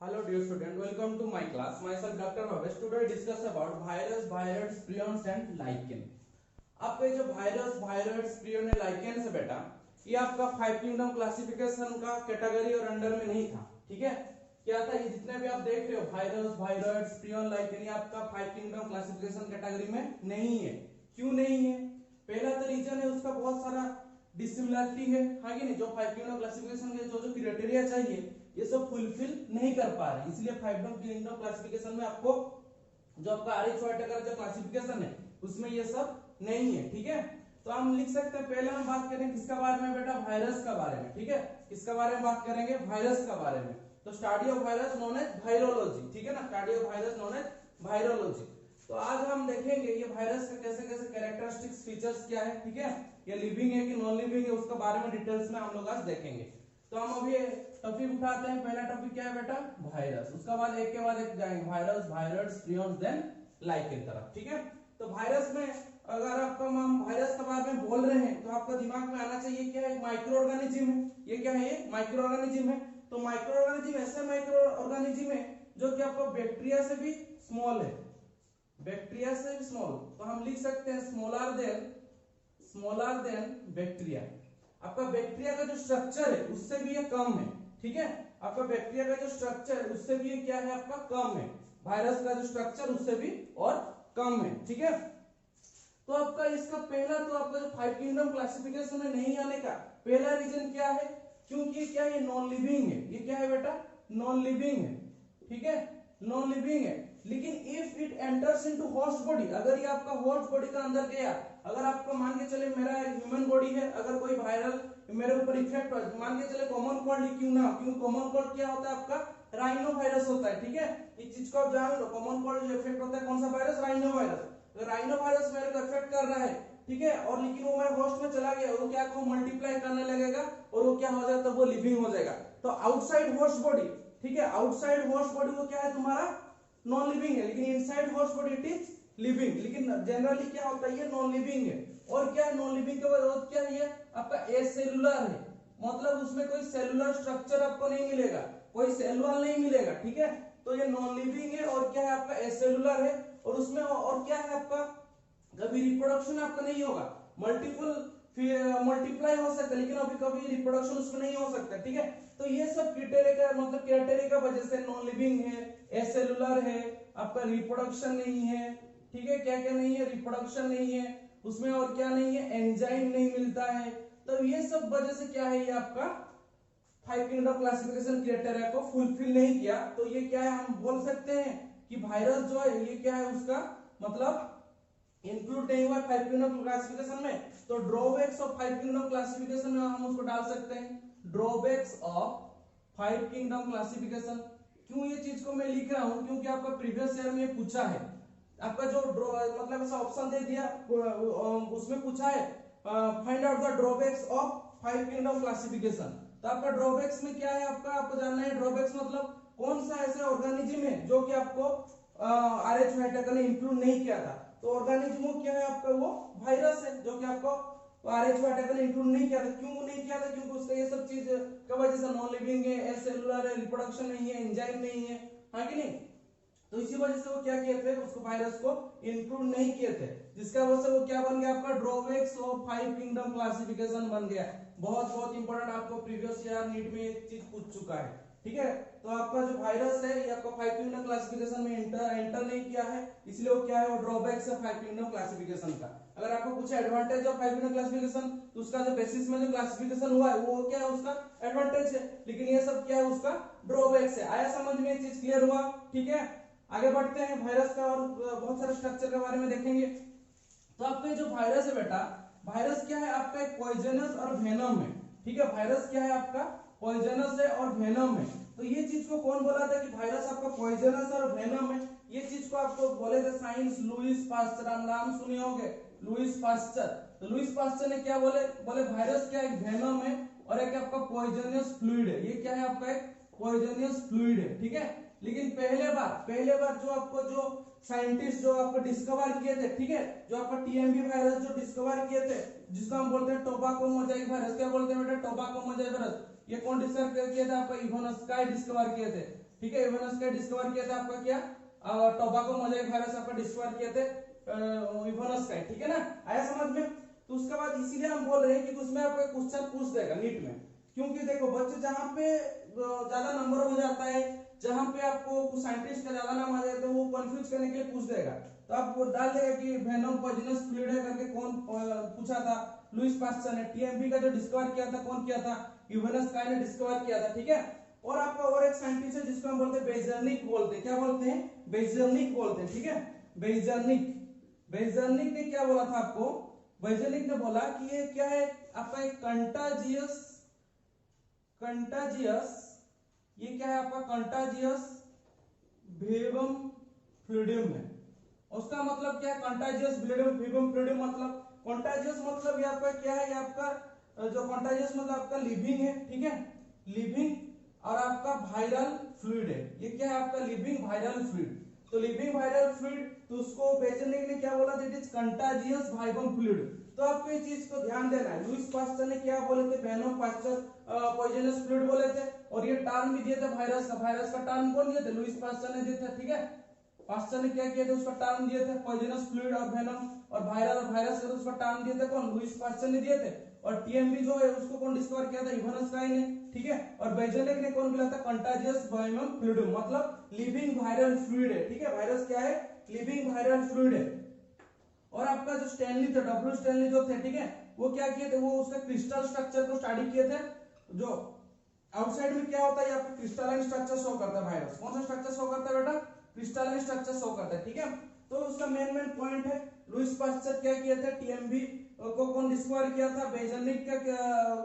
Hello dear student, welcome to my class. Myself Dr. Bhavesh. Today discuss about virus, viroids, prions and lichen. आपके जो virus, virus, prion, lichen से बेटा ये आपका 5 kingdom classification का category और under में नहीं था, ठीक है। क्या था ये जितने भी आप देख रहे हो वायरस, वायरस, प्रियन, लाइकेन ये आपका 5 किंगडम क्लासिफिकेशन कैटेगरी में नहीं है। क्यों नहीं है? पहला तो रीजन है उसका बहुत सारा डिसिमिलरिटी है कि नहीं। जो 5 किंगडम क्लासिफिकेशन के जो क्राइटेरिया चाहिए ये सब फुलफिल नहीं कर पा रहे, इसलिए 5 किंगडम क्लासिफिकेशन में आपको जो आपका आरएच वाइट का जो क्लासिफिकेशन है उसमें ये सब नहीं है, ठीक है। तो हम लिख सकते हैं पहले हम बात करें किसका बारे में बेटा, वायरस का बारे में, ठीक है। किसका बारे में बात करेंगे? वायरस का बारे में। तो study of virus known as virology, ठीक है ना। Study of virus known as virology. तो आज हम देखेंगे ये वायरस का कैसे कैसे कैरेक्टरिस्टिक्स फीचर्स क्या है, ठीक है। ये लिविंग है कि नॉन लिविंग है उसका बारे में डिटेल्स में हम लोग आज देखेंगे। तो हम अभी टॉपिक उठाते हैं। पहला टॉपिक क्या है बेटा? वायरस। उसका बाद एक के बाद एक जाएंगे, वायरस, वायरस, प्रियन्स, देन लाइकेन तरफ, ठीक है। तो वायरस में अगर आपका हम वायरस के बारे में बोल रहे हैं तो आपका दिमाग में आना चाहिए क्या है? माइक्रो ऑर्गेनिज्म है। ये क्या है? ये माइक्रो ऑर्गेनिज्म है। तो माइक्रो ऑर्गेनिज्म ऐसे माइक्रो ऑर्गेनिज्म है जो कि आपको बैक्टीरिया से भी स्मॉल है, बैक्टीरिया से भी स्मॉल। तो हम लिख सकते हैं स्मॉलर देन बैक्टीरिया। आपका बैक्टीरिया का जो स्ट्रक्चर है उससे भी ये कम है, ठीक है। आपका बैक्टीरिया का जो स्ट्रक्चर है उससे भी ये क्या है? आपका कम है। वायरस का जो स्ट्रक्चर उससे भी और कम है, ठीक है। तो आपका इसका पहला तो आपका जो 5 किंगडम क्लासिफिकेशन में नहीं आने का पहला रीजन क्या है? क्योंकि क्या है? नॉन लिविंग है। ये क्या है बेटा? नॉन लिविंग है, ठीक है, नॉन लिविंग है। लेकिन if it enters into host body, अगर ये आपका होस्ट बॉडी का अंदर गया, अगर आपको मान के चले मेरा ह्यूमन बॉडी है, अगर कोई वायरल मेरे ऊपर इफेक्ट हो, मान के चले कॉमन कोल्ड ही क्यों ना, क्यों कॉमन कोल्ड क्या होता है? आपका राइनो वायरस होता है, ठीक है। इस चीज को आप जान लो, कॉमन कोल्ड जो इफेक्ट होता है कौन सा वायरस? Rhino virus. तो राइनो वायरस मेरे को इफेक्ट कर रहा है, ठीक है, और लेकिन वो मेरे होस्ट में चला गया, वो क्या को मल्टीप्लाई करने लगेगा और वो क्या हो जाएगा? तो वो लिविंग हो जाएगा। तो आउटसाइड होस्ट बॉडी, ठीक है, आउटसाइड होस्ट बॉडी वो क्या है? तुम्हारा नॉन लिविंग है। लेकिन inside host body it is living. लेकिन जनरली क्या होता है? ये नॉन लिविंग है। और क्या है? नॉन लिविंग के बाद क्या है? ये आपका एसेलुलर है, मतलब उसमें कोई सेलुलर स्ट्रक्चर आपको नहीं मिलेगा, कोई सेल वॉल नहीं मिलेगा, ठीक है। तो ये नॉन लिविंग है और क्या है? आपका एसेलुलर है। और उसमें और क्या है? आपका कभी रिप्रोडक्शन आपका नहीं होगा, मल्टीप्लाई हो सकता है लेकिन अभी कभी रिप्रोडक्शन उसमें नहीं हो सकता, ठीक है। तो ये सब क्राइटेरिया का मतलब क्राइटेरिया का वजह से नॉन लिविंग है, एसेलुलर है, आपका रिप्रोडक्शन नहीं है, ठीक है। क्या क्या नहीं है? रिप्रोडक्शन नहीं है उसमें, और क्या नहीं है? एंजाइम नहीं मिलता है। तो ये सब वजह से क्या है? ये आपका 5 किंगडम क्लासिफिकेशन क्राइटेरिया को फुलफिल नहीं किया। तो ये क्या है? हम बोल सकते हैं कि वायरस जो है ये क्या है? उसका मतलब इंक्लूड नहीं हुआ 5 किंगडम क्लासिफिकेशन में। तो ड्रॉबैक्स ऑफ 5 किंगडम क्लासिफिकेशन में हम उसको डाल सकते हैं, ड्रॉबैक्स ऑफ 5 किंगडम क्लासिफिकेशन। क्यों ये चीज को मैं लिख रहा हूं? क्योंकि आपका प्रीवियस ईयर में पूछा है, आपका जो मतलब ऐसा ऑप्शन दे दिया उसमें पूछा है find out the drawbacks of 5 kingdom classification. तो आपका ड्रॉबैक्स में क्या है? आपको जानना है ड्रॉबैक्स मतलब कौन सा ऐसा ऑर्गेनिज्म है जो कि आपको आरएच वाइट ने इंक्लूड नहीं किया था। तो ऑर्गेनिज्म क्या है? आपका वो वायरस है जो कि आपको आरएच वाइट ने इंक्लूड नहीं किया था। क्यों नहीं किया था? क्योंकि उसका ये सब चीज की वजह से नॉन लिविंग है, एसेलुलर है, रिप्रोडक्शन नहीं है, एंजाइम नहीं है, हाँ कि नहीं। तो इसी वजह से वो क्या किए थे? उसको वायरस को इंक्लूड नहीं किए थे, जिसका वजह से वो क्या बन गया? आपका ड्रॉबैक्स ऑफ 5 किंगडम क्लासिफिकेशन बन गया। बहुत बहुत इंपॉर्टेंट, आपको प्रीवियस ईयर नीट में एक चीज पूछ चुका है, ठीक है। तो आपका जो वायरस है ये आपका 5 किंगडम क्लासिफिकेशन में एंटर नहीं किया है, इसलिए वो क्या है? वो ड्रॉबैक्स है 5 किंगडम क्लासिफिकेशन का। अगर आपको कुछ एडवांटेज ऑफ 5 किंगडम क्लासिफिकेशन तो उसका जो बेसिस में जो क्लासिफिकेशन हुआ है वो क्या है? उसका एडवांटेज है। लेकिन ये सब क्या है? उसका ड्रॉबैक्स है। आया समझ में? ये चीज क्लियर हुआ, ठीक है। आगे बढ़ते हैं, वायरस का और बहुत सारे स्ट्रक्चर के बारे में देखेंगे। तो आपका जो वायरस है बेटा, वायरस क्या है? आपका एक पॉइजनस और वेनम है, ठीक है। वायरस क्या है? आपका पॉइजनस है और वेनम है। तो ये चीज को कौन बोला था कि वायरस आपका पॉइजनस और वेनम है? ये चीज को आपको बोले थे साइंस लुईस पास्चर, नाम सुने होंगे लुईस पास्चर। तो लुईस पास्चर ने क्या बोले? वायरस क्या एक वेनम है और एक आपका पॉइजनस फ्लूइड है। ये क्या है? आपका एक पॉइजनस फ्लूइड है, ठीक है। लेकिन पहले बार जो आपको जो साइंटिस्ट जो आपको डिस्कवर किए थे, ठीक है, जो आपका टीएमवी वायरस जो डिस्कवर किए थे, जिसको हम बोलते हैं टोबैको मोजाइक वायरस। क्या बोलते हैं बेटा? Tobacco mosaic virus. ये कौन डिस्कवर किए थे? आपका इवानोस्काई डिस्कवर किए थे। ठीक है, इवानोस्काई डिस्कवर किया था आपका क्या, टोबैको मोजाइक वायरस आपका डिस्कवर किए थे इवानोस्काई, ठीक है ना, आया समझ में। तो उसके बाद इसीलिए हम बोल रहे हैं कि उसमें आपको क्वेश्चन पूछ देगा नीट में, क्योंकि देखो बच्चे जहां पे ज्यादा नंबर हो जाता है, जहां पे आपको कुछ साइंटिस्ट का ज्यादा नाम आ जाए तो वो कंफ्यूज करने के लिए पूछ देगा, तो आप वो डाल देगा कि वेनम पॉइजनस फ्लूइड है करके, कौन पूछा था, लुईस पास्चर ने। टीएमपी का जो डिस्कवर किया था कौन किया था, इवानोस्काई ने डिस्कवर किया था, ठीक है। और आपका और एक साइंटिस्ट है जिसको हम बोलते हैं बेजर्निक बोलते हैं, क्या बोलते हैं, बेजर्निक बोलते हैं, ठीक है, बेजर्निक। बेजर्निक ने क्या बोला था आपको, बेजर्निक ने बोला कि ये क्या है आपका एक कंटाजियस, ये क्या है आपका कंटाजियस वेवम फ्लूइडियम है। उसका मतलब क्या है, कंटाजियस वेवम फ्लूइडियम मतलब, कंटाजियस मतलब ये आपका क्या है, ये आपका जो कंटाजियस मतलब आपका लिविंग है, ठीक है, लिविंग, और आपका वायरल फ्लूइड है, ये क्या है आपका लिविंग वायरल फ्लूइड। तो लिविंग वायरल फ्लूइड, तो उसको बेचने के लिए क्या बोला, that is contagious viral fluid. तो आपको इस चीज को ध्यान देना है, लुईस पास्चर ने क्या बोले थे, वेनम पास्चर पॉइजनस फ्लूइड बोले थे, और ये टर्म भी दिए थे वायरस का, वायरस का टर्म कौन दिए थे, लुईस पास्चर ने दिए थे, ठीक है। पास्चर ने क्या किया था, उसका टर्म दिए थे पॉइजनस फ्लूइड और वेनम, और वायरस का उसका टर्म दिए थे कौन, लुईस पास्चर ने दिए थे। और टीएमबी जो है उसको कौन डिस्कवर किया था, इवानोस्काई ने, ठीक है। और बेजनिक ने कौन बोला था, कंटाजियस वायरल फ्लूइड, मतलब लिविंग वायरल फ्लूइड है, ठीक है, वायरस क्या है, लिविंग वायरल फ्लूइड है। और आपका जो स्टैनली थे, डब्ल्यू स्टैनली जो थे, ठीक है, वो क्या किए थे, वो उसका क्रिस्टल स्ट्रक्चर को स्टडी किए थे। जो आउटसाइड में क्या होता है, आपको क्रिस्टलाइन स्ट्रक्चर शो करता है वायरस, कौन सा स्ट्रक्चर शो करता है बेटा, क्रिस्टलाइन स्ट्रक्चर शो करता है, ठीक है। तो उसका मेन पॉइंट है, लुईस पास्चर क्या किए थे, टीएमबी को कौन डिस्कवर किया था, बेजनिक का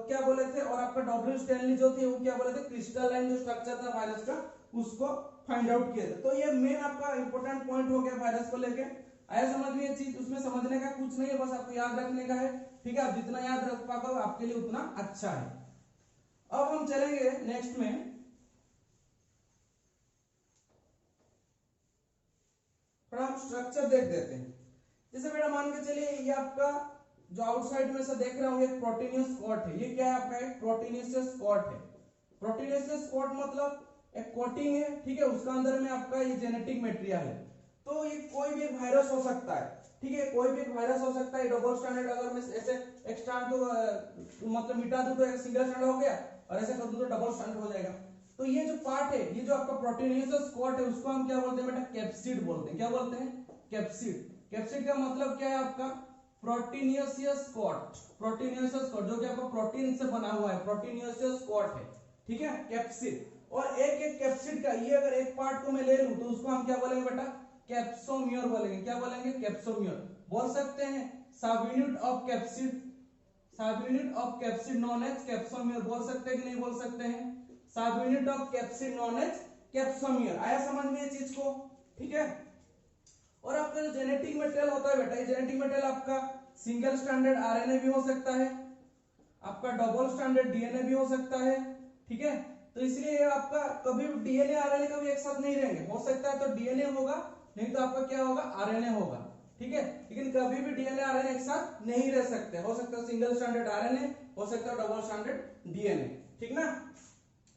क्या बोले थे, और आपका डब्ल्यू स्टैनली जो थे वो क्या बोले थे, क्रिस्टलाइन जो स्ट्रक्चर था वायरस का उसको फाइंड आउट किया था। तो ये मेन आपका इंपॉर्टेंट पॉइंट हो गया वायरस को लेके, आया समझ में ये चीज, उसमें समझने का कुछ नहीं है, बस आपको याद रखने का है, ठीक है। आप जितना याद रख पाओगे आपके लिए उतना अच्छा है। अब हम चलेंगे नेक्स्ट में, थोड़ा हम स्ट्रक्चर देख देते हैं। जैसे बेटा मान के चलिए ये आपका जो आउटसाइड में से देख रहे होंगे एक प्रोटीनियस कॉट है, ये क्या है आपका एक प्रोटीनियस कॉट है। प्रोटीनियस कॉट मतलब एक कोटिंग है, ठीक है, उसका अंदर में आपका ये जेनेटिक मटेरियल है। तो ये कोई भी वायरस हो सकता है, ठीक है, कोई भी वायरस हो सकता है। डबल स्टैंडर्ड अगर मैं ऐसे एक स्ट्रैंड को मतलब मिटा दूं तो एक सिंगल स्ट्रैंड हो गया, और ऐसे कर दूं तो डबल स्टैंड हो जाएगा। तो ये जो पार्ट है, ये जो आपका प्रोटीनियस कॉट है, उसको हम क्या बोलते हैं बेटा, कैप्सिड बोलते हैं। क्या बोलते हैं, कैप्सिड। कैप्सिड का मतलब क्या है आपका, प्रोटीनियस कॉट, प्रोटीनियस कॉट जो कि आपका प्रोटीन से बना हुआ है, प्रोटीनियस कॉट है, ठीक है, कैप्सिड। और एक एक कैप्सिड का, ये अगर एक पार्ट को मैं ले लूं तो उसको हम क्या बोलेंगे बेटा, कैप्सोमियर बोलेंगे। क्या बोलेंगे, कैप्सोमियर बोल सकते हैं। Sub unit of capsid, sub unit of capsid known as capsomere बोल सकते हैं कि नहीं बोल सकते हैं, sub unit of capsid known as capsomere. आया समझ में ये चीज को, ठीक है। और आपका जो जेनेटिक मटेरियल होता है बेटा, ये जेनेटिक मटेरियल आपका सिंगल स्टैंडर्ड आरएनए भी हो सकता है, आपका डबल स्टैंडर्ड डीएनए भी हो सकता है, ठीक है। तो इसलिए आपका कभी डीएनए आरएनए कभी एक साथ नहीं रहेंगे, हो सकता है तो डीएनए होगा, नहीं तो आपका क्या होगा, आरएनए होगा, ठीक है। लेकिन कभी भी डीएनए आरएनए एक साथ नहीं रह सकते, हो सकता है सिंगल स्टैंडर्ड आरएनए, हो सकता है डबल स्टैंडर्ड डीएनए, ठीक ना।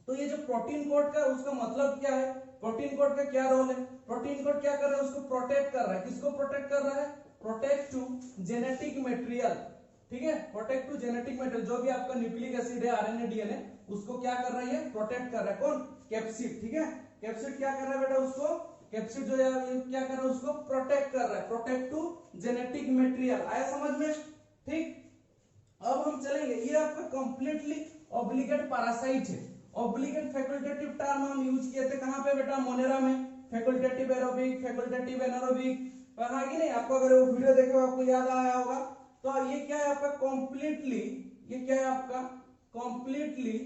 तो ये जो प्रोटीन कोड का उसका मतलब क्या है, प्रोटीन कोड का क्या रोल है, प्रोटीन कोड क्या कर रहा है, उसको प्रोटेक्ट कर रहा है। किसको प्रोटेक्ट कर रहा है, प्रोटेक्ट टू जेनेटिक मटेरियल, ठीक है, प्रोटेक्ट टू जेनेटिक मटेरियल, जो भी आपका न्यूक्लिक एसिड है, आरएनए डीएनए, उसको क्या कर रही है, प्रोटेक्ट कर रहा है। कौन, कैप्सिड, ठीक है। कैप्सिड क्या कर रहा है बेटा, उसको कैप्सिड जो है क्या कर रहा है, उसको प्रोटेक्ट कर रहा है, प्रोटेक्ट टू जेनेटिक मटेरियल। आया समझ में, ठीक। अब हम चलेंगे, ये आपका कंप्लीटली ऑब्लिगेट पैरासाइट है। ऑब्लिगेट फैकल्टेटिव टर्म हम यूज किए थे कहां पे बेटा, मोनेरा में, फैकल्टेटिव एरोबिक, फैकल्टेटिव एनारोबिक, पढ़ा कि नहीं आपको, अगर वो वीडियो देखे आपको याद आया होगा। तो ये क्या है आपका कंप्लीटली, ये क्या है आपका completely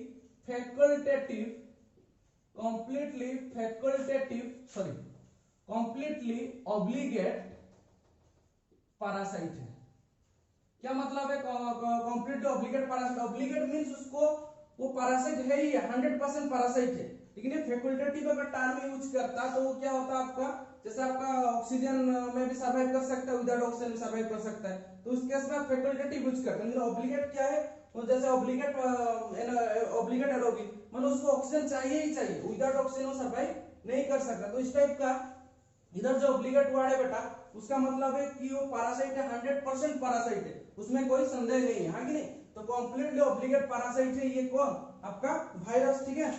facultative, sorry completely obligate parasite है। क्या मतलब है completely obligate parasite, obligate means उसको वो पैरासाइट है ही है, 100% पैरासाइट है। लेकिन ये फैकल्टेटिव अगर टर्म यूज करता तो वो क्या होता आपका, जैसे आपका ऑक्सीजन में भी सर्वाइव कर सकता है, विदाउट ऑक्सीजन भी सर्वाइव कर सकता है, तो उस केस में आप फैकल्टेटिव यूज करते हैं। लेकिन ऑब्लिगेट क्या है, तो जैसे ऑब्लिगेट एरोबिक मतलब उसको ऑक्सीजन चाहिए ही चाहिए, विदाउट ऑक्सीजन वो सर्वाइव सकता है। तो इस टाइप का इधर जो ऑब्लिगेट वर्ड है बेटा, उसका मतलब है कि वो पैरासाइट है, 100% पैरासाइट है, उसमें कोई संदेह नहीं है, हाँ कि नहीं। तो कंप्लीटली ऑब्लिगेट पैरासाइट है ये कौन, आपका वायरस, ठीक है।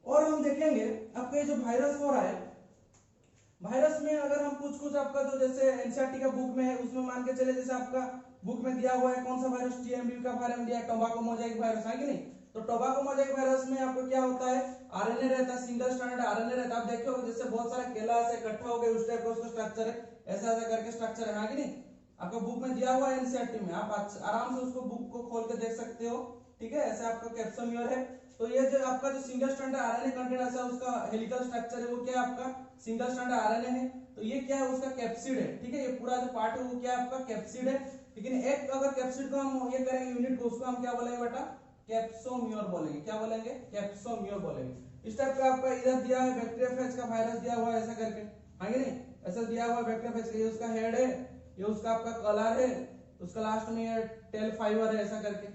और हम देखेंगे आपका ये जो वायरस हो रहा है, वायरस में अगर हम कुछ आपका जो जैसे एनसीईआरटी का बुक में है, उसमें मान के चले जैसे आपका बुक में दिया हुआ है कौन सा वायरस, टीएमबी का बारे में दिया है, टोबैको मोजाइक वायरस, है कि नहीं। तो टोबैको मोजाइक वायरस में आपको क्या होता है, आरएनए रहता है, सिंगल स्ट्रैंडेड आरएनए रहता है। आप देखे होगे जैसे बहुत सारा केला ऐसे इकट्ठा हो गए, उस टाइप का उसका स्ट्रक्चर है, ऐसा ऐसा करके स्ट्रक्चर है, हाँ कि नहीं। आपका बुक में दिया हुआ है एनसीईआरटी में, आप आराम से उसको बुक को खोल के देख सकते हो, ठीक है। ऐसे आपका कैप्सोम्योर है। तो ये जो आपका जो सिंगल स्ट्रैंडेड आरएनए कंटेंट ऐसा उसका हेलिकल स्ट्रक्चर है, वो क्या है आपका सिंगल स्ट्रैंडेड आरएनए है। तो ये क्या है, उसका कैप्सिड है, ठीक है। ये पूरा जो पार्ट है वो क्या है आपका कैप्सिड है। लेकिन एक अगर कैप्सिड को हम ये करेंगे यूनिट को, उसको हम क्या बोलेंगे बेटा, कैप्सोम्योर बोलेंगे। क्या बोलेंगे, कैप्सोम्योर बोलेंगे। इस टाइप का आपका इधर दिया है बैक्टीरियोफेज का वायरस दिया हुआ है ऐसा करके, हाँ कि नहीं, ऐसा दिया हुआ है बैक्टीरियोफेज का। ये उसका हेड है, ये उसका आपका कलर है, उसका लास्ट में ये टेल फाइबर है ऐसा करके,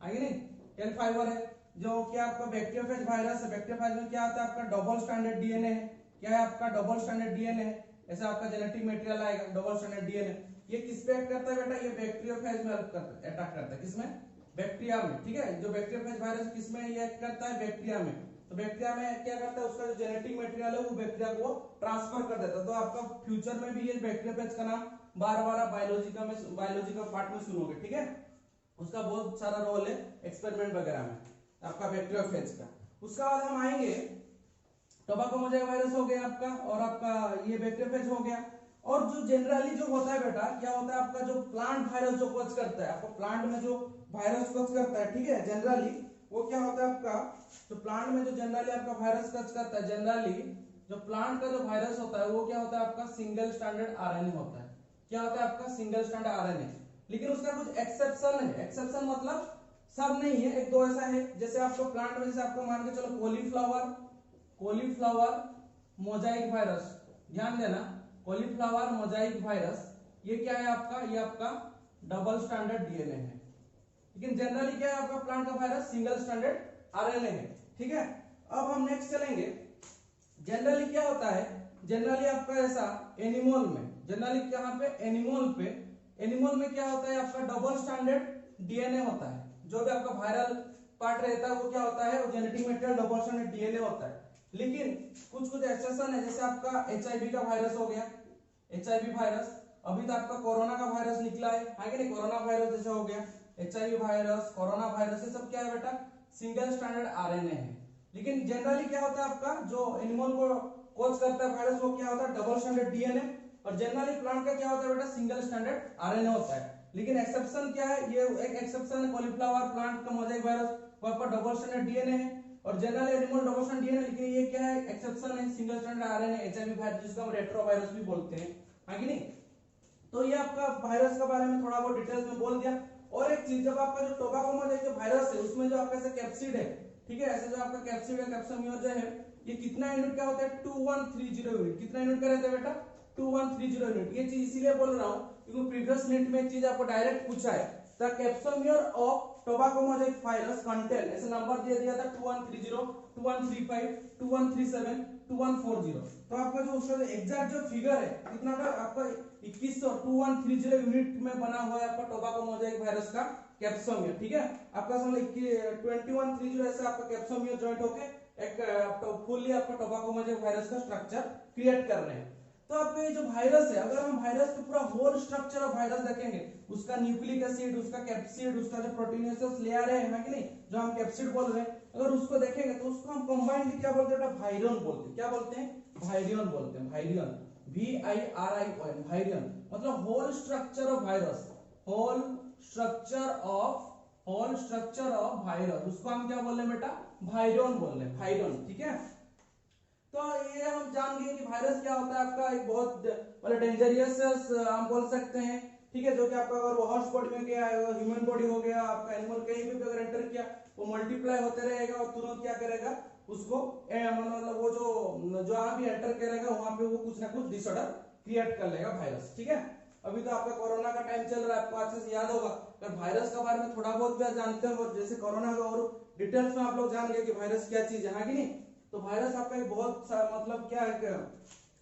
हाँ कि नहीं, टेल फाइबर है। जो क्या आपका बैक्टीरियोफेज वायरस है, बैक्टीरियोफेज में क्या आता है आपका डबल स्ट्रैंडेड डीएनए है। क्या है आपका डबल स्ट्रैंडेड डीएनए है, ऐसा आपका जेनेटिक मटेरियल आएगा डबल स्ट्रैंडेड डीएनए। ये किस पे एक्ट करता है बेटा, ये बैक्टीरियोफेज में हेल्प करता है, अटैक करता है, किसमें, बैक्टीरिया में, ठीक है। जो बैक्टीरियोफेज वायरस किसमें ये एक्ट करता है, बैक्टीरिया में। तो बैक्टीरिया में क्या करता है, उसका जो जेनेटिक मटेरियल है वो बैक्टीरिया को ट्रांसफर कर देता है। तो आपका फ्यूचर में भी ये बैक्टीरियोफेज का नाम बार बार बायोलॉजी का पार्ट में सुनोगे, ठीक है। उसका बहुत सारा रोल है एक्सपेरिमेंट वगैरह में आपका बैक्टीरियोफेज का। उसका बाद हम आएंगे, टोबैको मोजाइक वायरस हो गया आपका, और आपका ये बैक्टीरियोफेज हो गया। और जो जनरली जो होता है बेटा, क्या होता है आपका जो प्लांट वायरस जो कॉज करता है, आपको प्लांट में जो वायरस कॉज करता है, ठीक है, जनरली वो क्या होता है आपका, जो प्लांट में जो जनरली आपका वायरस कॉज करता है, जनरली जो प्लांट का जो वायरस होता है वो क्या होता है आपका सिंगल स्ट्रैंडेड आरएनए होता है। क्या होता है आपका सिंगल स्ट्रैंडेड आरएनए। लेकिन उसका कुछ एक्सेप्शन है, एक्सेप्शन मतलब सब नहीं है, एक दो ऐसा है। जैसे आपको प्लांट में जैसे आपको मान के चलो कॉलीफ्लावर मोजाइक वायरस, ध्यान देना, कॉलीफ्लावर मोजाइक वायरस ये क्या है आपका, ये आपका डबल स्ट्रैंडेड डीएनए है। लेकिन जनरली क्या है आपका प्लांट का वायरस सिंगल स्ट्रैंडेड आरएनए है, ठीक है। अब हम नेक्स्ट चलेंगे, जनरली क्या होता है, जनरली आपका ऐसा एनिमल में, जनरली कहां पे, एनिमल में क्या होता है आपका डबल स्ट्रैंडेड डीएनए होता है। जो भी आपका वायरल पार्ट रहता है वो क्या होता है, वो genetic material double stranded DNA होता है। लेकिन कुछ एक्सेप्शन है, जैसे आपका एचआईवी का वायरस हो गया, एचआईवी वायरस, अभी तो आपका कोरोना का वायरस निकला है कि नहीं, कोरोना वायरस जैसे हो गया, एचआईवी वायरस, कोरोना वायरस, ये सब क्या है बेटा, सिंगल स्ट्रैंडेड आरएनए है। लेकिन जनरली क्या होता है आपका जो एनिमल को कॉज करता है वायरस, वो क्या होता है डबल स्ट्रैंडेड डीएनए। और जनरली प्लांट का क्या होता है बेटा, सिंगल स्ट्रैंडेड आरएनए होता है। लेकिन एक्सेप्शन क्या है, ये एक एक्सेप्शन है, कॉलीफ्लावर प्लांट का मोजाइक वायरस, वहां पर डबल स्ट्रैंडेड डीएनए है। और general animal double stranded DNA, लेकिन ये क्या है, एक्सेप्शन है, single stranded RNA, HIV virus जिसको हम रेट्रोवायरस भी बोलते हैं, है कि नहीं। तो ये आपका वायरस के बारे में थोड़ा बहुत डिटेल्स में बोल दिया। और एक चीज, जब आपका जो टोबैको मोजाइक जो वायरस है उसमें जो आपका ऐसे कैप्सिड है, ठीक है, ऐसे जो आपका कैप्सिड है, कैप्सोम्योर जो है, ये कितना यूनिट का होता है, 2130 यूनिट। कितना यूनिट का रहता है बेटा, 2130 यूनिट। ये चीज इसीलिए बोल रहा हूं क्योंकि प्रीवियस यूनिट में एक चीज आपको डायरेक्ट पूछा है, the capsomere of tobacco mosaic virus contain, ऐसे नंबर दे दिया था 2130, 2135, 2137, 2140। तो आपका जो उसका एग्जैक्ट जो फिगर है कितना का आपका 2100 2130 यूनिट में बना हुआ है आपका टोबैको मोजाइक वायरस का कैप्सोम्योर, ठीक है। आपका समझ 2130 ऐसे आपका कैप्सोम्योर जॉइंट होके एक फुल्ली आपका टोबैको मोजाइक वायरस का स्ट्रक्चर क्रिएट कर रहे हैं। तो आपका ये जो वायरस है, अगर हम वायरस का पूरा होल स्ट्रक्चर ऑफ वायरस देखेंगे, उसका न्यूक्लिक एसिड, उसका कैप्सिड, उसका जो प्रोटीनेशियस लेयर है कि नहीं, जो हम कैप्सिड बोल रहे हैं, अगर उसको देखेंगे तो उसको हम कंबाइंडली क्या बोलते हैं, वायरियन बोलते हैं। क्या बोलते हैं, वायरियन बोलते हैं, वायरियन, VIRION, वायरियन मतलब whole structure of virus, whole structure of virus, उसको हम क्या बोल रहे हैं बेटा, वायरियन बोल रहे हैं, वायरियन, ठीक है। तो ये हम जान गए कि वायरस क्या होता है, आपका एक बहुत मतलब डेंजरियस हम बोल सकते हैं, ठीक है, जो कि आपका अगर हॉर्स बॉडी में गया, ह्यूमन बॉडी हो गया, आपका एनिमल कहीं भी अगर एंटर किया, वो मल्टीप्लाई होते रहेगा और तुरंत क्या करेगा, उसको मतलब वो जो जहां भी एंटर करेगा वहां पे वो कुछ ना कुछ डिसऑर्डर क्रिएट कर लेगा वायरस, ठीक है। अभी तो आपका कोरोना का टाइम चल रहा है, आपको अच्छे से याद होगा, अगर वायरस के बारे में थोड़ा बहुत भी जानते हो, जैसे कोरोना का और डिटेल्स में आप लोग जान गए कि वायरस क्या चीज है कि नहीं। तो वायरस आपका एक बहुत मतलब क्या है,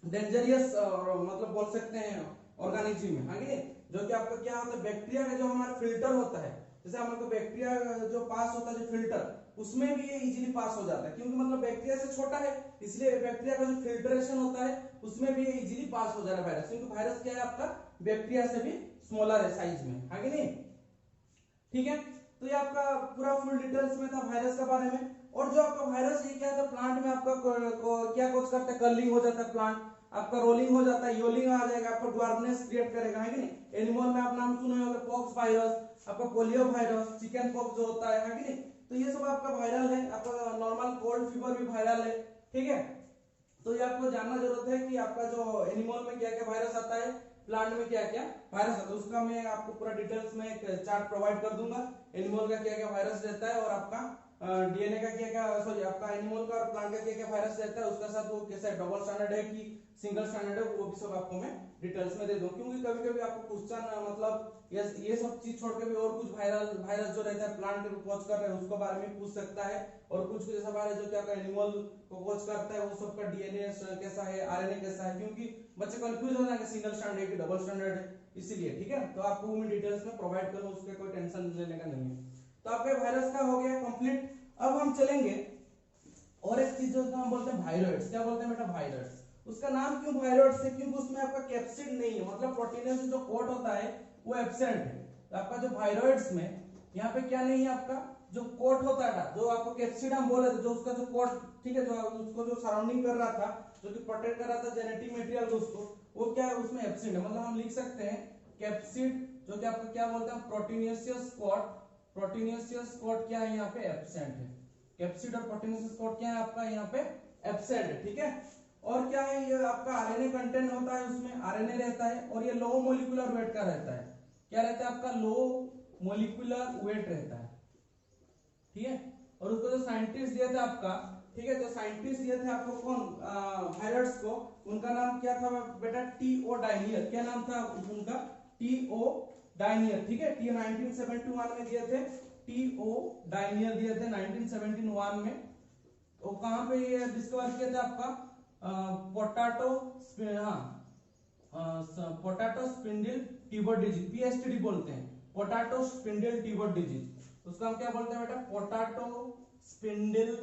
डेंजरियस मतलब बोल सकते हैं ऑर्गेनिज्म है आगे, जो कि आपका क्या होता है, बैक्टीरिया में जो हमारा फिल्टर होता है, जैसे हमारे को बैक्टीरिया जो पास होता है जो फिल्टर, उसमें भी ये इजीली पास हो जाता है, क्योंकि मतलब बैक्टीरिया से छोटा है, इसलिए बैक्टीरिया का जो फिल्ट्रेशन होता है उसमें भी ये इजीली पास हो जा रहा है वायरस, क्योंकि वायरस क्या है आपका बैक्टीरिया से भी स्मॉलर है साइज में, आगे नहीं, ठीक है। तो ये आपका पूरा फुल डिटेल्स में था वायरस के बारे में। और जो आपका वायरस ये क्या है, प्लांट में आपका क्या कुछ करता है, कर्लिंग हो जाता है प्लांट, आपका रोलिंग हो जाता है, योलिंग आ जाएगा, आपको ड्वार्फनेस क्रिएट करेगा, है कि नहीं। एनिमल में आप नाम सुने होंगे, पॉक्स वायरस, आपका पोलियो वायरस, चिकन पॉक्स जो होता है कि नहीं। तो ये सब आपका वायरल है, आपका नॉर्मल कोल्ड फीवर भी वायरल है, ठीक है। तो ये आपको जानना जरूरत है कि आपका जो एनिमल में क्या क्या वायरस आता है, प्लांट में क्या क्या वायरस आता है, उसका मैं आपको पूरा डिटेल्स में एक चार्ट प्रोवाइड कर दूंगा, एनिमल का क्या क्या वायरस रहता है और आपका डीएनए का क्या क्या, सॉरी आपका एनिमल का और प्लांट का क्या क्या वायरस रहता है, उसका साथ वो कैसा डबल स्टैंडर्ड है कि सिंगल स्टैंडर्ड है, वो भी सब आपको मैं डिटेल्स में दे दूं, क्योंकि कभी कभी आपको क्वेश्चन मतलब ये सब चीज छोड़ के भी और कुछ वायरस जो रहता है प्लांट को कोच कर रहे हैं उसके बारे में पूछ सकता है, और कुछ कुछ ऐसा वायरस जो क्या एनिमल को कोच करता है वो सबका डीएनए कैसा है, आरएनए कैसा है, क्योंकि बच्चे कंफ्यूज हो जाएंगे सिंगल स्टैंडर्ड है कि डबल स्टैंडर्ड है, इसीलिए, ठीक है। तो आपको वो मैं डिटेल्स में प्रोवाइड करूं, उसके कोई टेंशन लेने का नहीं है। तो आपका वायरस का हो गया कंप्लीट। अब हम चलेंगे और एक चीज जो हम बोलते हैं वायरॉइड्स, क्या बोलते हैं बेटा, वायरॉइड्स। उसका नाम क्यों वायरॉइड्स है, क्योंकि उसमें आपका कैप्सिड नहीं है, मतलब प्रोटीन से जो कोट होता है वो एब्सेंट है। तो आपका जो वायरॉइड्स में यहाँ पे क्या नहीं है, आपका जो कोट होता है, जो आपको कैप्सिड हम बोले थे, जो उसका जो कोट, ठीक है, जो उसको जो सराउंडिंग कर रहा था, जो कि प्रोटेक्ट कर रहा था जेनेटिक मटेरियल को, उसको वो क्या है उसमें एब्सेंट है, मतलब हम लिख सकते हैं कैप्सिड, जो कि आपको क्या बोलते हैं प्रोटीनियस कोट, प्रोटीनियस कोट क्या है यहाँ पे एब्सेंट है, कैप्सिड और प्रोटीनियस कोट क्या है आपका यहाँ पे एब्सेंट है, ठीक है। और क्या है ये आपका आरएनए कंटेंट होता है, उसमें आरएनए रहता है, और ये लो मोलिकुलर वेट का रहता है, क्या रहता है आपका लो मोलिकुलर वेट रहता है, ठीक है। और उसको जो साइंटिस्ट दिए थे आपका, ठीक है, जो साइंटिस्ट दिए थे आपको कौन, वायरस को, उनका नाम क्या था बेटा, टी.ओ. डायनियल, क्या नाम था उनका, टी.ओ. डायनियल, ठीक है। टी 1971 में दिए थे, टी.ओ. डायनियल दिए थे 1971 में। वो कहां पे ये डिस्कवर किया था आपका, पोटैटो, हाँ पोटैटो स्पिंडल ट्यूबर डिजीज, पीएसटीडी बोलते हैं, पोटैटो स्पिंडल ट्यूबर डिजीज, उसका हम क्या बोलते हैं बेटा, पोटैटो स्पिंडल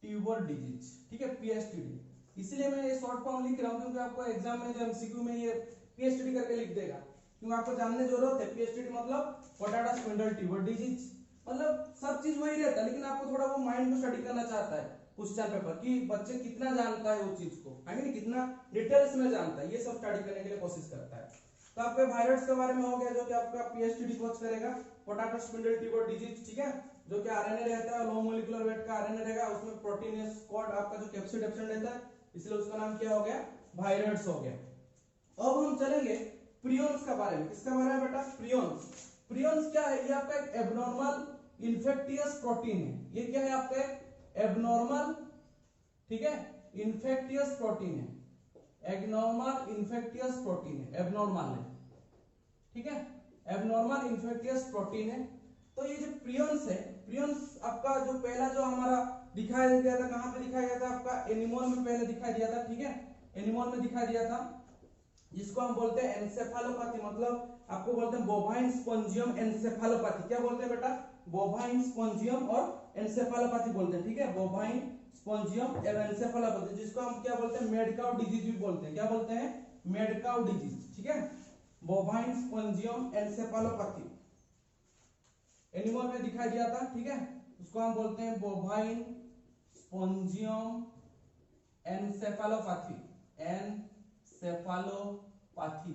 ट्यूबर डिजीज, ठीक है, पीएसटीडी। इसीलिए मैं ये शॉर्ट फॉर्म लिख रहा हूं, क्योंकि आपको एग्जाम में जो एमसीक्यू में ये पीएसटीडी करके लिख देगा, क्योंकि आपको जानने जरूरत है पीएसटीडी मतलब पोटैटो स्पिंडल ट्यूबर डिजीज, मतलब सब चीज वही रहता है, लेकिन आपको थोड़ा वो माइंड को स्टडी करना चाहता है क्वेश्चन पेपर कि बच्चे कितना जानता है वो चीज को, है नहीं, कितना डिटेल्स में जानता है, ये सब स्टडी करने के लिए कोशिश करता है। तो आपके वायरस के बारे में हो गया, जो कि आपका पीएसटीडी कोच करेगा, पोटैटो स्पिंडल ट्यूबर डिजीज, ठीक है, जो कि आरएनए रहता है, लो मोलिकुलर वेट का आरएनए रहेगा, उसमें प्रोटीनियस कोड आपका जो कैप्सिड एब्सेंट रहता है, इसलिए उसका नाम क्या हो गया, वायरस हो गया। अब हम चलेंगे प्रियॉन्स के बारे में, किसके बारे में बेटा, प्रियॉन्स। प्रियॉन्स क्या है, ये आपका एक एब्नॉर्मल इन्फेक्टियस प्रोटीन है, ये क्या है आपका एब्नॉर्मल, ठीक है, इन्फेक्टियस प्रोटीन है, एब्नॉर्मल इन्फेक्टियस प्रोटीन है, एब्नॉर्मल है, ठीक है, एब्नॉर्मल इन्फेक्टियस प्रोटीन है। तो ये जो प्रियॉन्स है, प्रियॉन्स आपका जो पहला जो हमारा दिखाया गया था, कहां पे दिखाया गया था आपका, एनिमल में पहले दिखाई दिया था, ठीक है, एनिमल में दिखाई दिया था, जिसको हम बोलते हैं एन्सेफेलोपैथी, मतलब आपको बोलते हैं बोवाइन स्पॉन्जियम एन्सेफेलोपैथी, क्या बोलते हैं बेटा, बोवाइन स्पॉन्जियम और एन्सेफेलोपैथी बोलते हैं, ठीक है, बोवाइन स्पॉन्जियम और एन्सेफेलोपैथी, जिसको हम क्या बोलते हैं मेड काउ डिजीज भी बोलते हैं, क्या बोलते हैं मेड काउ डिजीज, ठीक है, बोवाइन स्पॉन्जियम एन्सेफेलोपैथी एनिमल में दिखाई दिया था, ठीक है, उसको हम बोलते हैं bovine spongiform encephalopathy, encephalopathy,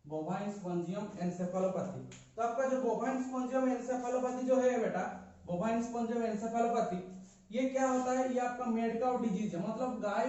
bovine spongiform encephalopathy. तो आपका जो बोवाइन स्पॉन्जियम एन्सेफेलोपैथी जो है बेटा, बोवाइन स्पॉन्जियम एन्सेफेलोपैथी, ये क्या होता है, ये आपका मेड काउ डिजीज है, मतलब गाय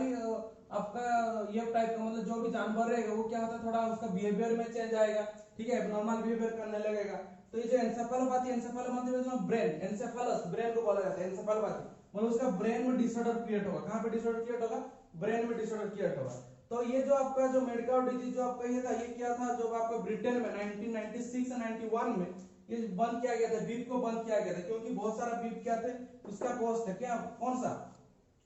आपका ये टाइप का, मतलब जो भी जानवर रहेगा वो क्या होता है, थोड़ा उसका बिहेवियर में चेंज आएगा, ठीक है, एब्नॉर्मल बिहेवियर करने लगेगा। तो ये जो एन्सेफेलोपैथी, एन्सेफेलोपैथी में जो ब्रेन, एन्सेफेलस ब्रेन को बोला जाता है एन्सेफेलोपैथी, मतलब उसका ब्रेन में डिसऑर्डर क्रिएट होगा, कहां पे डिसऑर्डर क्रिएट होगा, ब्रेन में डिसऑर्डर क्रिएट होगा। तो ये जो आपका जो मेड काउ डिजीज जो आपका ये था, ये क्या था, जो आपका ब्रिटेन में 1996 और 91 में ये बंद किया गया था, बीफ को बंद किया गया था, क्योंकि बहुत सारा बीफ क्या थे, उसका कॉस्ट है क्या, कौन सा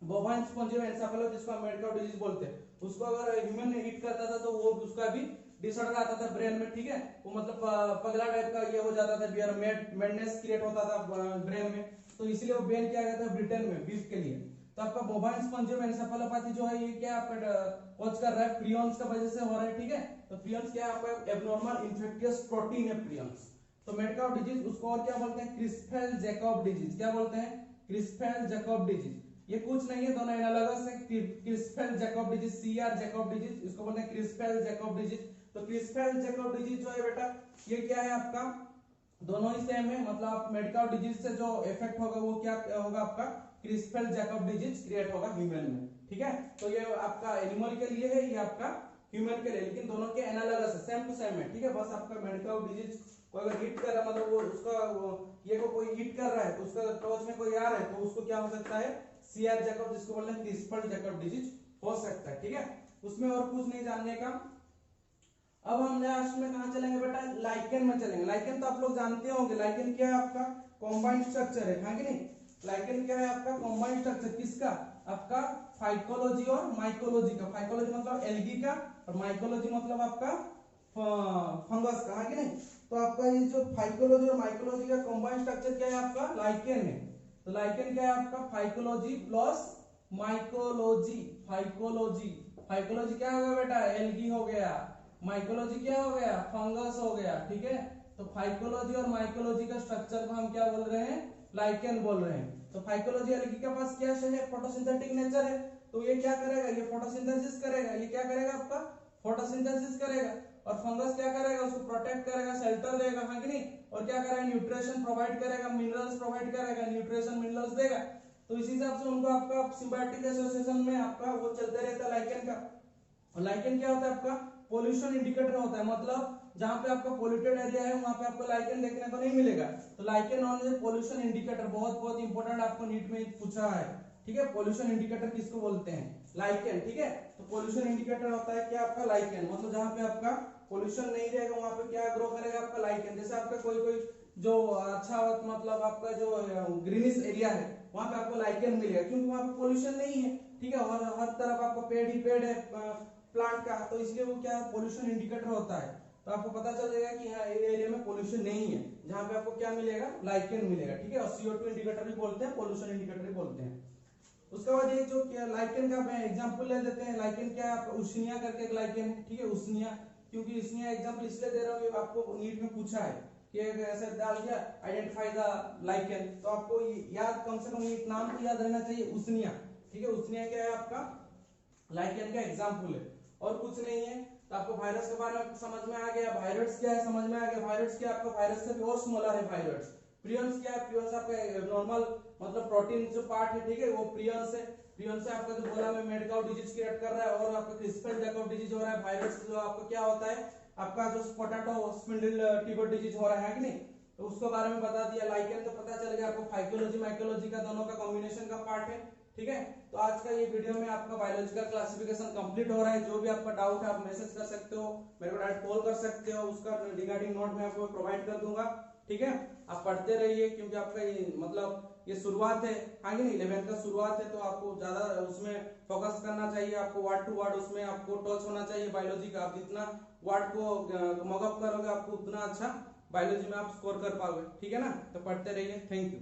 बोवाइन स्पॉन्जियोएन्सेफेलो जिसको हम मेड काउ डिजीज बोलते हैं, उसको अगर ह्यूमन ने हिट करता था तो वो उसका भी डिसऑर्डर आता था ब्रेन में, ठीक है, वो मतलब पगला टाइप का ये हो जाता था, बियर मैडनेस क्रिएट होता था ब्रेन में, तो इसलिए वो बैन किया गया था ब्रिटेन में बीफ के लिए। तो आपका बोवाइन स्पॉन्जियोएन्सेफेलोपैथी जो है ये क्या आपका कॉज कर रहा है, प्रियॉन्स की वजह से हो रहा है, ठीक है। तो प्रियॉन्स क्या है आपका एब्नॉर्मल इन्फेक्टियस प्रोटीन है प्रियॉन्स। तो मेड काउ डिजीज उसको और क्या बोलते हैं, क्रिस्फेल जैकब डिजीज, क्या बोलते हैं, क्रिस्फेल जैकब डिजीज। ये कुछ नहीं है, दोनों एनालॉगस है, Creutzfeldt Jakob disease, CR Jakob disease, इसको बोलते हैं क्रिस्फेल जैकब डिजीज। तो क्रिस्फेल जैकब डिजीज जो है बेटा ये क्या है आपका, दोनों ही सेम है, मतलब आप मेड काउ डिजीज से जो इफेक्ट होगा वो क्या होगा आपका क्रिस्फेल जैकब डिजीज क्रिएट होगा ह्यूमन में, ठीक है। तो ये आपका एनिमल के लिए है, ये आपका ह्यूमन के लिए, लेकिन दोनों के एनालॉगस है, सेम टू सेम है, ठीक है। बस आपका मेड काउ डिजीज को अगर हिट कर रहा है, मतलब वो उसका ये को कोई हिट कर रहा है तो उसका टॉच में कोई आ रहा है तो उसको क्या हो सकता है, सीआर जैकब, जिसको बोलते हैं क्रिस्फेल जैकब डिजीज हो सकता है, ठीक है। उसमें और कुछ नहीं जानने का। अब हम लास्ट में कहां चलेंगे बेटा, लाइकेन में चलेंगे। लाइकेन तो आप लोग जानते होंगे, लाइकेन क्या है आपका कॉम्बाइंड स्ट्रक्चर है, हाँ कि नहीं। लाइकेन क्या है आपका कॉम्बाइंड स्ट्रक्चर, किसका, आपका फाइकोलॉजी और माइकोलॉजी का। फाइकोलॉजी मतलब एल्गी का और माइकोलॉजी मतलब आपका फंगस का, हाँ कि नहीं। तो आपका ये जो फाइकोलॉजी और माइकोलॉजी का कॉम्बाइंड स्ट्रक्चर क्या है आपका लाइकेन है। तो लाइकेन क्या है आपका phycology plus mycology. Phycology, phycology क्या होगा बेटा, एल्गी हो गया, माइकोलॉजी क्या हो गया, फंगस हो गया, ठीक है। तो फाइकोलॉजी और माइकोलॉजी का स्ट्रक्चर को हम क्या बोल रहे हैं, लाइकेन बोल रहे हैं। तो फाइकोलॉजी एल्गी के पास क्या है, फोटोसिंथेटिक नेचर है, तो ये क्या करेगा, ये फोटोसिंथेसिस करेगा, ये क्या करेगा आपका फोटोसिंथेसिस करेगा। और फंगस क्या करेगा, उसको प्रोटेक्ट करेगा, शेल्टर देगा, हाँ कि नहीं। और क्या करेगा, न्यूट्रिशन प्रोवाइड करेगा, मिनरल्स प्रोवाइड करेगा, न्यूट्रिशन मिनरल्स देगा। तो इसी हिसाब से उनको आपका सिम्बायोटिक एसोसिएशन में आपका वो चलते रहता है लाइकेन का। और लाइकेन क्या होता है आपका पोल्यूशन इंडिकेटर होता है, मतलब जहां पे आपका पोल्यूटेड एरिया है वहां पे आपको लाइकेन देखने को नहीं मिलेगा। तो lichen known as pollution indicator, बहुत बहुत इंपॉर्टेंट, आपको नीट में पूछा है, ठीक है। पोल्यूशन इंडिकेटर किसको बोलते हैं, लाइकेन, ठीक है। तो पोल्यूशन इंडिकेटर होता है क्या आपका लाइकेन, मतलब जहां पे आपका पोल्यूशन नहीं रहेगा वहां पे क्या ग्रो करेगा आपका लाइकेन। जैसे आपका कोई कोई जो अच्छा मतलब आपका जो ग्रीनिश एरिया है वहां पे आपको लाइकेन मिलेगा, क्योंकि वहां पे पोल्यूशन नहीं है, ठीक है। और हर तरफ आपको पेड़ ही पेड़ है प्लांट का, तो इसलिए वो क्या पोल्यूशन इंडिकेटर होता है। तो आपको पता चल जाएगा कि हाँ ये एरिया में पोल्यूशन नहीं है, जहां पे आपको क्या मिलेगा, लाइकेन मिलेगा, ठीक है। और CO2 इंडिकेटर भी बोलते हैं, पोल्यूशन इंडिकेटर भी बोलते हैं। उसके बाद ये जो लाइकेन का मैं एग्जांपल ले देते हैं। लाइकेन क्या है, उष्निया करके एक लाइकेन है, ठीक है। उष्निया, क्योंकि उष्निया एग्जांपल इसलिए दे रहा हूँ, आपको नीट में पूछा है कि ऐसे डाल दिया आइडेंटिफाई द लाइकेन, तो आपको याद कम से कम एक नाम तो याद रहना चाहिए, उष्निया, ठीक है। उष्निया क्या है आपका लाइकेन का एग्जांपल है, और कुछ नहीं है। तो आपको वायरस के बारे में समझ में आ गया, वायरस क्या है समझ में आ गया। वायरस क्या आपका वायरस से भी और स्मॉलर है वायरस। प्रियंस क्या है, प्रियंस आपका नॉर्मल मतलब प्रोटीन जो पार्ट है, ठीक है, वो प्रियंस है। प्रियंस से आपका जो बोला मैं मेड काउ डिजीज क्रिएट कर रहा है, और आपका क्रिस्पल जैकब डिजीज हो रहा है। वायरस जो आपका क्या होता है, आपका जो पोटैटो स्पिंडल टिबर डिजीज हो रहा है कि नहीं, तो उसके बारे में बता दिया। लाइकेन तो पता चल गया आपको, फाइकोलॉजी माइकोलॉजी का दोनों का कॉम्बिनेशन का पार्ट है, ठीक है। तो आज का ये वीडियो में आपका बायोलॉजिकल क्लासिफिकेशन कंप्लीट हो रहा है। जो भी आपका डाउट है आप मैसेज कर सकते हो, मेरे को डायरेक्ट कॉल कर सकते हो, उसका रिगार्डिंग नोट मैं आपको प्रोवाइड कर दूंगा, ठीक है। आप पढ़ते रहिए, क्योंकि आपका ये मतलब ये शुरुआत है, हाँ कि नहीं, 11th का शुरुआत है, तो आपको ज्यादा उसमें फोकस करना चाहिए, आपको वर्ड टू वर्ड उसमें आपको टच होना चाहिए बायोलॉजी का। आप जितना वर्ड को मगअप करोगे आपको उतना अच्छा बायोलॉजी में आप स्कोर कर पाओगे, ठीक है ना। तो पढ़ते रहिए, थैंक यू।